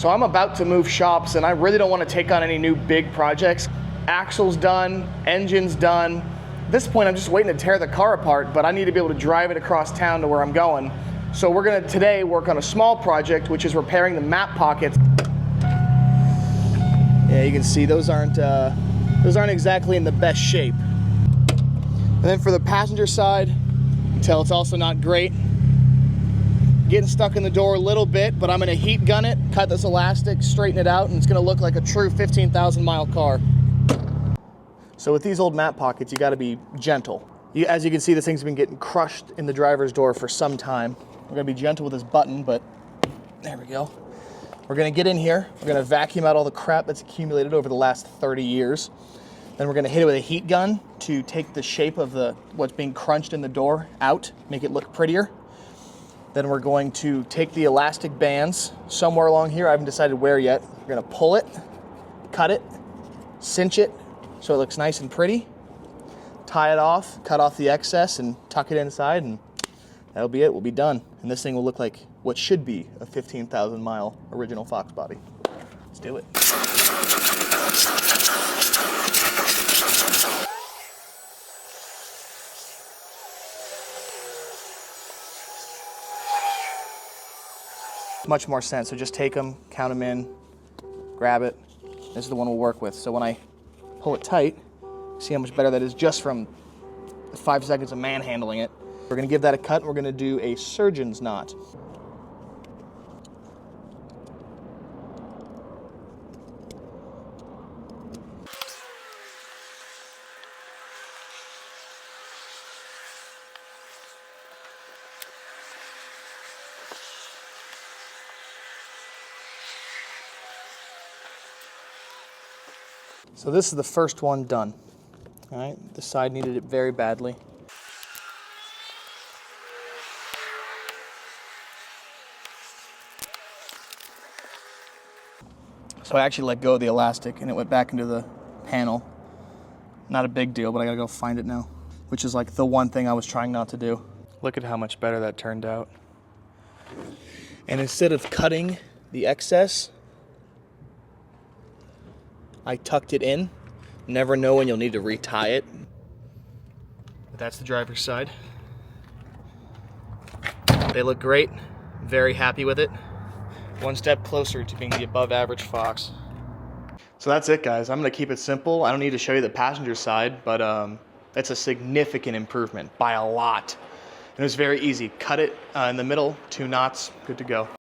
So I'm about to move shops and I really don't want to take on any new big projects. Axle's done, engine's done. At this point I'm just waiting to tear the car apart, but I need to be able to drive it across town to where I'm going. So we're gonna today work on a small project, which is repairing the map pockets. Yeah, you can see those aren't exactly in the best shape. And then for the passenger side, you can tell it's also not great. Getting stuck in the door a little bit, but I'm gonna heat gun it, cut this elastic, straighten it out, and it's gonna look like a true 15,000 mile car. So with these old map pockets, you gotta be gentle. As you can see, this thing's been getting crushed in the driver's door for some time. We're gonna be gentle with this button, but there we go. We're gonna get in here, we're gonna vacuum out all the crap that's accumulated over the last 30 years. Then we're gonna hit it with a heat gun to take the shape of what's being crunched in the door out, make it look prettier. Then we're going to take the elastic bands somewhere along here. I haven't decided where yet. We're gonna pull it, cut it, cinch it so it looks nice and pretty. Tie it off, cut off the excess and tuck it inside, and that'll be it, we'll be done. And this thing will look like what should be a 15,000 mile original Foxbody. Let's do it. Much more sense, so just take them, count them in, grab it. This is the one we'll work with. So when I pull it tight, see how much better that is just from the 5 seconds of manhandling it. We're gonna give that a cut and we're gonna do a surgeon's knot. So this is the first one done. All right, this side needed it very badly. So I actually let go of the elastic and it went back into the panel. Not a big deal, but I gotta go find it now, which is like the one thing I was trying not to do. Look at how much better that turned out. And instead of cutting the excess, I tucked it in. Never know when you'll need to retie it. But that's the driver's side. They look great. Very happy with it. One step closer to being the above average Fox. So that's it, guys. I'm gonna keep it simple. I don't need to show you the passenger side, but it's a significant improvement by a lot. And it was very easy. Cut it in the middle, 2 knots, good to go.